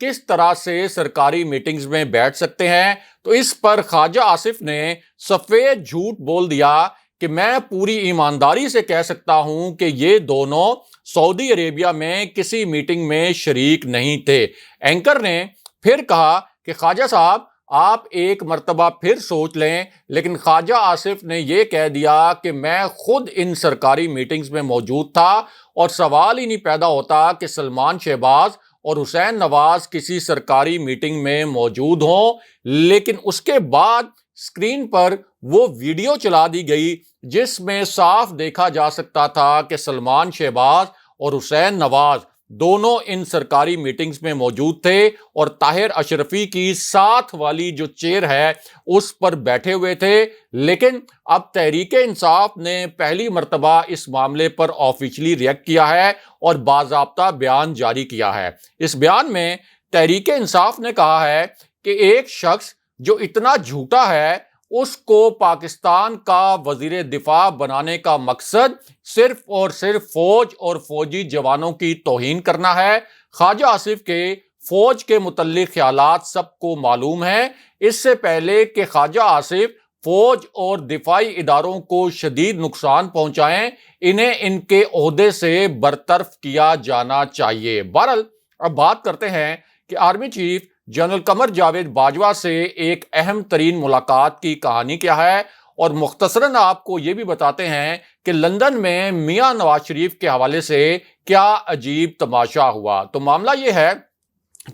کس طرح سے سرکاری میٹنگز میں بیٹھ سکتے ہیں، تو اس پر خواجہ آصف نے سفید جھوٹ بول دیا کہ میں پوری ایمانداری سے کہہ سکتا ہوں کہ یہ دونوں سعودی عربیہ میں کسی میٹنگ میں شریک نہیں تھے۔ اینکر نے پھر کہا کہ خواجہ صاحب آپ ایک مرتبہ پھر سوچ لیں، لیکن خواجہ آصف نے یہ کہہ دیا کہ میں خود ان سرکاری میٹنگز میں موجود تھا اور سوال ہی نہیں پیدا ہوتا کہ سلمان شہباز اور حسین نواز کسی سرکاری میٹنگ میں موجود ہوں۔ لیکن اس کے بعد اسکرین پر وہ ویڈیو چلا دی گئی جس میں صاف دیکھا جا سکتا تھا کہ سلمان شہباز اور حسین نواز دونوں ان سرکاری میٹنگز میں موجود تھے اور طاہر اشرفی کی ساتھ والی جو چیئر ہے اس پر بیٹھے ہوئے تھے۔ لیکن اب تحریک انصاف نے پہلی مرتبہ اس معاملے پر آفیشلی ریئیکٹ کیا ہے اور باضابطہ بیان جاری کیا ہے۔ اس بیان میں تحریک انصاف نے کہا ہے کہ ایک شخص جو اتنا جھوٹا ہے اس کو پاکستان کا وزیر دفاع بنانے کا مقصد صرف اور صرف فوج اور فوجی جوانوں کی توہین کرنا ہے۔ خواجہ آصف کے فوج کے متعلق خیالات سب کو معلوم ہیں۔ اس سے پہلے کہ خواجہ آصف فوج اور دفاعی اداروں کو شدید نقصان پہنچائیں، انہیں ان کے عہدے سے برطرف کیا جانا چاہیے۔ بہرحال اب بات کرتے ہیں کہ army chief general Qamar Javed Bajwa سے ایک اہم ترین ملاقات کی کہانی کیا ہے، اور مختصراً آپ کو یہ بھی بتاتے ہیں کہ لندن میں میاں نواز شریف کے حوالے سے کیا عجیب تماشا ہوا۔ تو معاملہ یہ ہے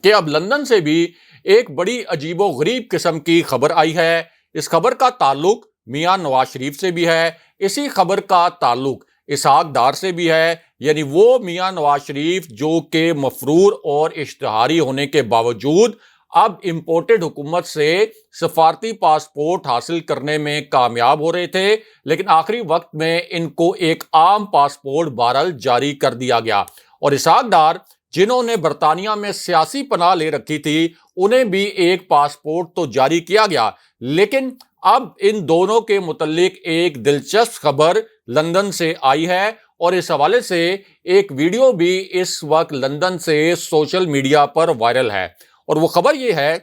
کہ اب لندن سے بھی ایک بڑی عجیب و غریب قسم کی خبر آئی ہے۔ اس خبر کا تعلق میاں نواز شریف سے بھی ہے، اسی خبر کا تعلق اسحاق ڈار سے بھی ہے، یعنی وہ میاں نواز شریف جو کہ مفرور اور اشتہاری ہونے کے باوجود اب امپورٹڈ حکومت سے سفارتی پاسپورٹ حاصل کرنے میں کامیاب ہو رہے تھے، لیکن آخری وقت میں ان کو ایک عام پاسپورٹ بہرحال جاری کر دیا گیا۔ اور اسحاق ڈار جنہوں نے برطانیہ میں سیاسی پناہ لے رکھی تھی انہیں بھی ایک پاسپورٹ تو جاری کیا گیا، لیکن اب ان دونوں کے متعلق ایک دلچسپ خبر لندن سے آئی ہے، اور اس حوالے سے ایک ویڈیو بھی اس وقت لندن سے سوشل میڈیا پر وائرل ہے۔ اور وہ خبر یہ ہے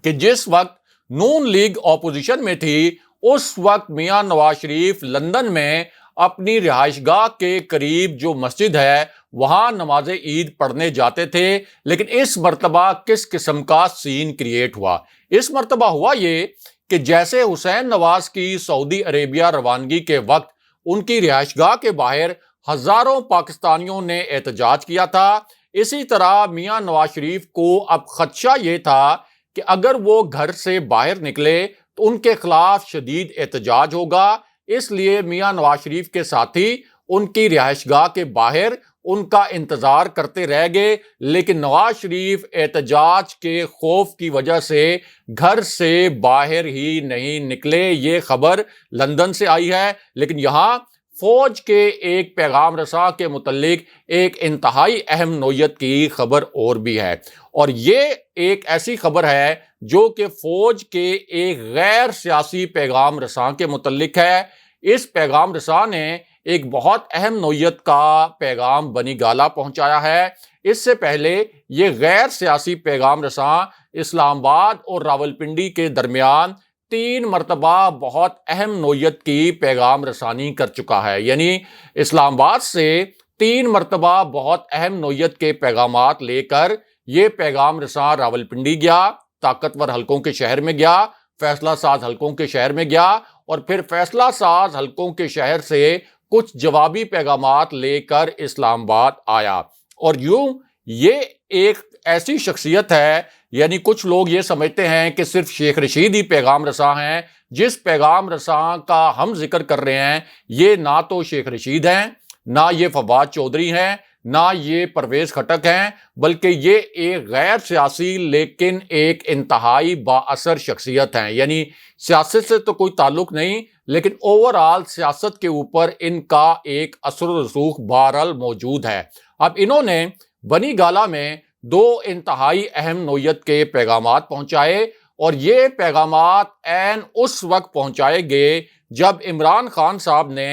کہ جس وقت نون لیگ اپوزیشن میں تھی اس وقت میاں نواز شریف لندن میں اپنی رہائش گاہ کے قریب جو مسجد ہے وہاں نماز عید پڑھنے جاتے تھے، لیکن اس مرتبہ کس قسم کا سین کریٹ ہوا؟ اس مرتبہ ہوا یہ کہ جیسے حسین نواز کی سعودی عربیہ روانگی کے وقت ان کی رہائش گاہ کے باہر ہزاروں پاکستانیوں نے احتجاج کیا تھا، اسی طرح میاں نواز شریف کو اب خدشہ یہ تھا کہ اگر وہ گھر سے باہر نکلے تو ان کے خلاف شدید احتجاج ہوگا، اس لیے میاں نواز شریف کے ساتھی ان کی رہائش گاہ کے باہر ان کا انتظار کرتے رہ گئے، لیکن نواز شریف احتجاج کے خوف کی وجہ سے گھر سے باہر ہی نہیں نکلے۔ یہ خبر لندن سے آئی ہے، لیکن یہاں فوج کے ایک پیغام رساں کے متعلق ایک انتہائی اہم نوعیت کی خبر اور بھی ہے، اور یہ ایک ایسی خبر ہے جو کہ فوج کے ایک غیر سیاسی پیغام رساں کے متعلق ہے۔ اس پیغام رساں نے ایک بہت اہم نوعیت کا پیغام بنی گالہ پہنچایا ہے۔ اس سے پہلے یہ غیر سیاسی پیغام رساں اسلام آباد اور راولپنڈی کے درمیان 3 مرتبہ بہت اہم نوعیت کی پیغام رسانی کر چکا ہے، یعنی اسلام آباد سے 3 مرتبہ بہت اہم نوعیت کے پیغامات لے کر یہ پیغام رساں راولپنڈی گیا، طاقتور حلقوں کے شہر میں گیا، فیصلہ ساز حلقوں کے شہر میں گیا، اور پھر فیصلہ ساز حلقوں کے شہر سے کچھ جوابی پیغامات لے کر اسلام آباد آیا۔ اور یوں یہ ایک ایسی شخصیت ہے، یعنی کچھ لوگ یہ سمجھتے ہیں کہ صرف شیخ رشید ہی پیغام رساں ہیں۔ جس پیغام رساں کا ہم ذکر کر رہے ہیں یہ نہ تو شیخ رشید ہیں، نہ یہ فواد چودھری ہیں، نہ یہ پرویز خٹک ہیں، بلکہ یہ ایک غیر سیاسی لیکن ایک انتہائی با اثر شخصیت ہیں۔ یعنی سیاست سے تو کوئی تعلق نہیں، لیکن اوورآل سیاست کے اوپر ان کا ایک اثر و رسوخ بہرحال موجود ہے۔ اب انہوں نے بنی گالہ میں 2 انتہائی اہم نوعیت کے پیغامات پہنچائے، اور یہ پیغامات عین اس وقت پہنچائے گئے جب عمران خان صاحب نے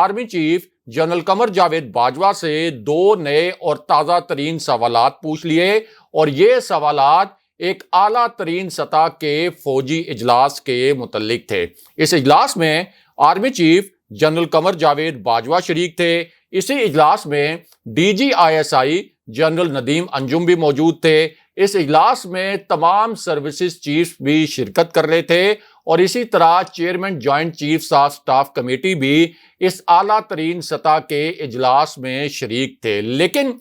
army chief general Qamar Javed Bajwa سے 2 نئے اور تازہ ترین سوالات پوچھ لیے، اور یہ سوالات ایک اعلیٰ ترین سطح کے فوجی اجلاس کے متعلق تھے۔ اس اجلاس میں army chief general Qamar Javed Bajwa شریک تھے۔ اسی اجلاس میں DGISI جنرل ندیم انجم بھی موجود تھے۔ اس اجلاس میں تمام سروسز چیف بھی شرکت کر رہے تھے اور اسی طرح chairman joint chiefs of staff committee بھی اس اعلیٰ ترین سطح کے اجلاس میں شریک تھے۔ لیکن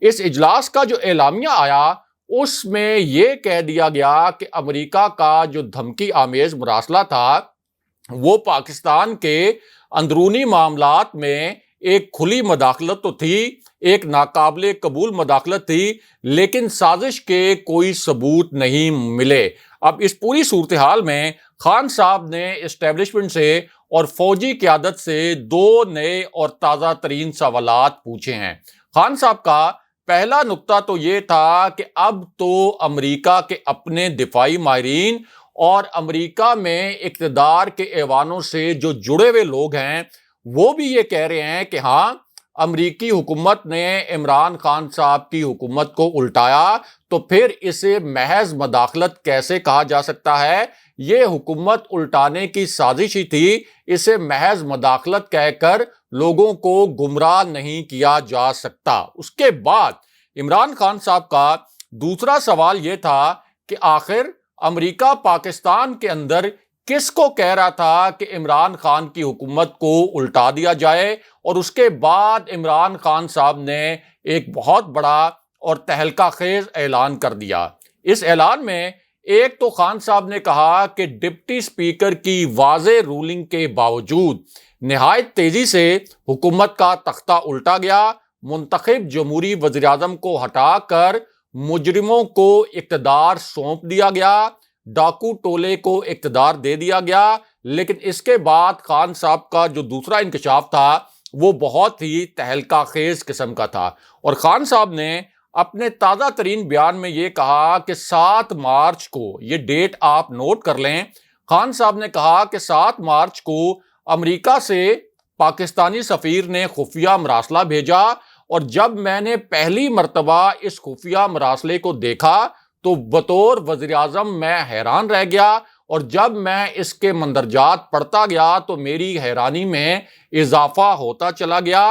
اس اجلاس کا جو اعلامیہ آیا اس میں یہ کہہ دیا گیا کہ امریکہ کا جو دھمکی آمیز مراسلہ تھا وہ پاکستان کے اندرونی معاملات میں ایک کھلی مداخلت تو تھی، ایک ناقابل قبول مداخلت تھی، لیکن سازش کے کوئی ثبوت نہیں ملے۔ اب اس پوری صورتحال میں خان صاحب نے اسٹیبلشمنٹ سے اور فوجی قیادت سے دو نئے اور تازہ ترین سوالات پوچھے ہیں۔ خان صاحب کا پہلا نقطہ تو یہ تھا کہ اب تو امریکہ کے اپنے دفاعی ماہرین اور امریکہ میں اقتدار کے ایوانوں سے جو جڑے ہوئے لوگ ہیں وہ بھی یہ کہہ رہے ہیں کہ ہاں، امریکی حکومت نے عمران خان صاحب کی حکومت کو الٹایا تو پھر اسے محض مداخلت کیسے کہا جا سکتا ہے؟ یہ حکومت الٹانے کی سازش ہی تھی، اسے محض مداخلت کہہ کر لوگوں کو گمراہ نہیں کیا جا سکتا۔ اس کے بعد عمران خان صاحب کا دوسرا سوال یہ تھا کہ آخر امریکہ پاکستان کے اندر کس کو کہہ رہا تھا کہ عمران خان کی حکومت کو الٹا دیا جائے؟ اور اس کے بعد عمران خان صاحب نے ایک بہت بڑا اور تہلکہ خیز اعلان کر دیا۔ اس اعلان میں ایک تو خان صاحب نے کہا کہ ڈپٹی اسپیکر کی واضح رولنگ کے باوجود نہایت تیزی سے حکومت کا تختہ الٹا گیا، منتخب جمہوری وزیر اعظم کو ہٹا کر مجرموں کو اقتدار سونپ دیا گیا، ڈاکو ٹولے کو اقتدار دے دیا گیا۔ لیکن اس کے بعد خان صاحب کا جو دوسرا انکشاف تھا وہ بہت ہی تہلکہ خیز قسم کا تھا، اور خان صاحب نے اپنے تازہ ترین بیان میں یہ کہا کہ 7 مارچ کو، یہ ڈیٹ آپ نوٹ کر لیں، خان صاحب نے کہا کہ 7 مارچ کو امریکہ سے پاکستانی سفیر نے خفیہ مراسلہ بھیجا، اور جب میں نے پہلی مرتبہ اس خفیہ مراسلے کو دیکھا تو بطور وزیر اعظم میں حیران رہ گیا، اور جب میں اس کے مندرجات پڑھتا گیا تو میری حیرانی میں اضافہ ہوتا چلا گیا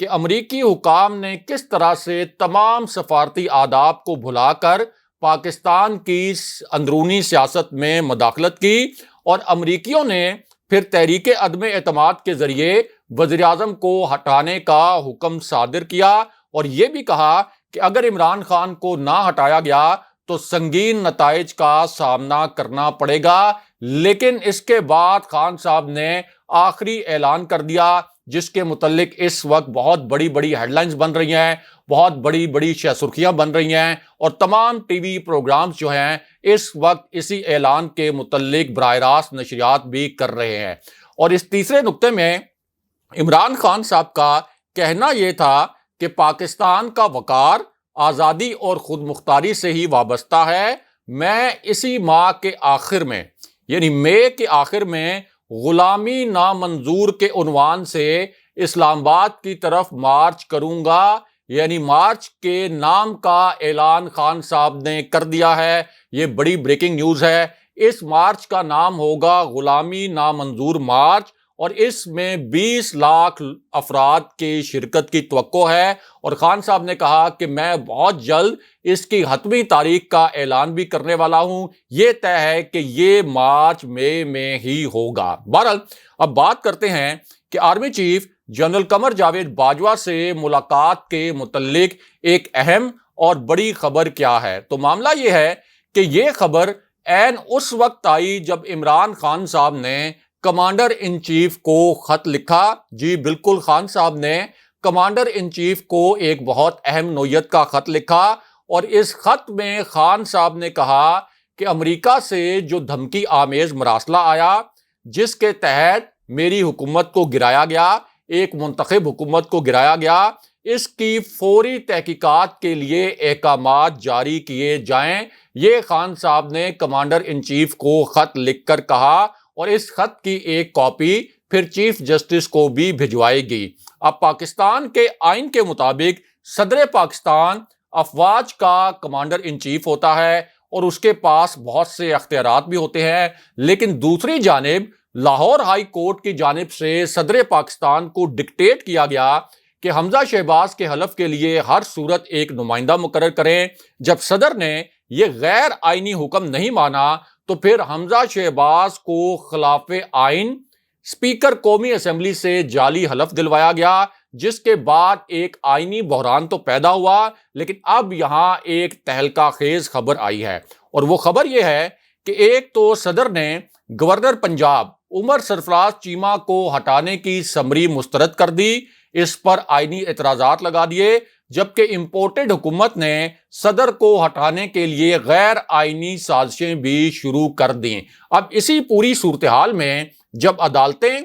کہ امریکی حکام نے کس طرح سے تمام سفارتی آداب کو بھلا کر پاکستان کی اندرونی سیاست میں مداخلت کی، اور امریکیوں نے پھر تحریک عدم اعتماد کے ذریعے وزیر اعظم کو ہٹانے کا حکم صادر کیا، اور یہ بھی کہا کہ اگر عمران خان کو نہ ہٹایا گیا تو سنگین نتائج کا سامنا کرنا پڑے گا۔ لیکن اس کے بعد خان صاحب نے آخری اعلان کر دیا جس کے متعلق اس وقت بہت بڑی بڑی ہیڈ لائنز بن رہی ہیں، بہت بڑی بڑی شہ سرخیاں بن رہی ہیں، اور تمام ٹی وی پروگرامز جو ہیں اس وقت اسی اعلان کے متعلق براہ راست نشریات بھی کر رہے ہیں۔ اور اس تیسرے نقطے میں عمران خان صاحب کا کہنا یہ تھا کہ پاکستان کا وقار آزادی اور خود مختاری سے ہی وابستہ ہے۔ میں اسی ماہ کے آخر میں، یعنی مئی کے آخر میں، غلامی نامنظور کے عنوان سے اسلام آباد کی طرف مارچ کروں گا، یعنی مارچ کے نام کا اعلان خان صاحب نے کر دیا ہے۔ یہ بڑی بریکنگ نیوز ہے۔ اس مارچ کا نام ہوگا غلامی نامنظور مارچ، اور اس میں 20 لاکھ افراد کی شرکت کی توقع ہے، اور خان صاحب نے کہا کہ میں بہت جلد اس کی حتمی تاریخ کا اعلان بھی کرنے والا ہوں۔ یہ طے ہے کہ یہ مارچ مئی میں ہی ہوگا۔ بہرحال اب بات کرتے ہیں کہ army chief general Qamar Javed Bajwa سے ملاقات کے متعلق ایک اہم اور بڑی خبر کیا ہے۔ تو معاملہ یہ ہے کہ یہ خبر عین اس وقت آئی جب عمران خان صاحب نے کمانڈر ان چیف کو خط لکھا۔ جی بالکل، خان صاحب نے کمانڈر ان چیف کو ایک بہت اہم نوعیت کا خط لکھا، اور اس خط میں خان صاحب نے کہا کہ امریکہ سے جو دھمکی آمیز مراسلہ آیا جس کے تحت میری حکومت کو گرایا گیا، ایک منتخب حکومت کو گرایا گیا، اس کی فوری تحقیقات کے لیے احکامات جاری کیے جائیں۔ یہ خان صاحب نے کمانڈر ان چیف کو خط لکھ کر کہا، اور اس خط کی ایک کاپی پھر چیف جسٹس کو بھی بھجوائی گئی۔ اب پاکستان کے آئین کے مطابق صدر پاکستان افواج کا کمانڈر ان چیف ہوتا ہے اور اس کے پاس بہت سے اختیارات بھی ہوتے ہیں، لیکن دوسری جانب لاہور ہائی کورٹ کی جانب سے صدر پاکستان کو ڈکٹیٹ کیا گیا کہ حمزہ شہباز کے حلف کے لیے ہر صورت ایک نمائندہ مقرر کریں۔ جب صدر نے یہ غیر آئینی حکم نہیں مانا تو پھر حمزہ شہباز کو خلاف آئین اسپیکر قومی اسمبلی سے جعلی حلف دلوایا گیا، جس کے بعد ایک آئینی بحران تو پیدا ہوا، لیکن اب یہاں ایک تہلکہ خیز خبر آئی ہے، اور وہ خبر یہ ہے کہ ایک تو صدر نے گورنر پنجاب عمر سرفراز چیمہ کو ہٹانے کی سمری مسترد کر دی، اس پر آئینی اعتراضات لگا دیے، جبکہ امپورٹڈ حکومت نے صدر کو ہٹانے کے لیے غیر آئینی سازشیں بھی شروع کر دیں۔ اب اسی پوری صورتحال میں جب عدالتیں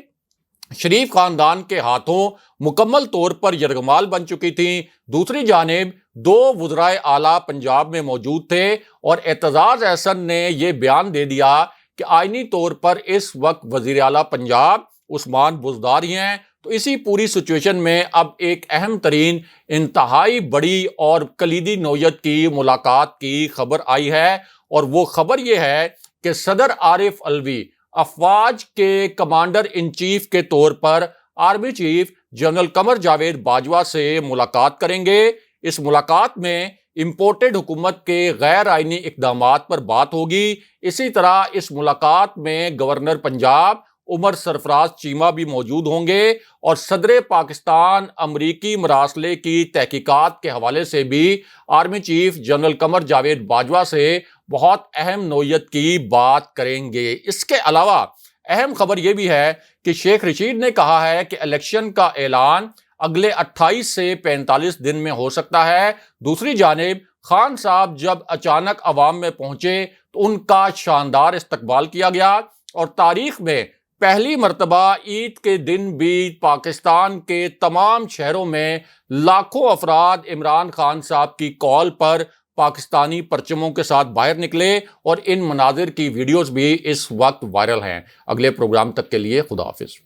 شریف خاندان کے ہاتھوں مکمل طور پر یرغمال بن چکی تھیں، دوسری جانب دو وزرائے اعلیٰ پنجاب میں موجود تھے اور اعتزاز احسن نے یہ بیان دے دیا کہ آئینی طور پر اس وقت وزیر اعلیٰ پنجاب عثمان بزدار ہی ہیں، تو اسی پوری سچویشن میں اب ایک اہم ترین انتہائی بڑی اور کلیدی نوعیت کی ملاقات کی خبر آئی ہے، اور وہ خبر یہ ہے کہ صدر عارف علوی افواج کے کمانڈر ان چیف کے طور پر army chief general Qamar Javed Bajwa سے ملاقات کریں گے۔ اس ملاقات میں امپورٹڈ حکومت کے غیر آئینی اقدامات پر بات ہوگی۔ اسی طرح اس ملاقات میں گورنر پنجاب عمر سرفراز چیمہ بھی موجود ہوں گے، اور صدر پاکستان امریکی مراسلے کی تحقیقات کے حوالے سے بھی army chief general Qamar Javed Bajwa سے بہت اہم نوعیت کی بات کریں گے۔ اس کے علاوہ اہم خبر یہ بھی ہے کہ شیخ رشید نے کہا ہے کہ الیکشن کا اعلان اگلے 28 سے 45 دن میں ہو سکتا ہے۔ دوسری جانب خان صاحب جب اچانک عوام میں پہنچے تو ان کا شاندار استقبال کیا گیا، اور تاریخ میں پہلی مرتبہ عید کے دن بھی پاکستان کے تمام شہروں میں لاکھوں افراد عمران خان صاحب کی کال پر پاکستانی پرچموں کے ساتھ باہر نکلے، اور ان مناظر کی ویڈیوز بھی اس وقت وائرل ہیں۔ اگلے پروگرام تک کے لیے خدا حافظ۔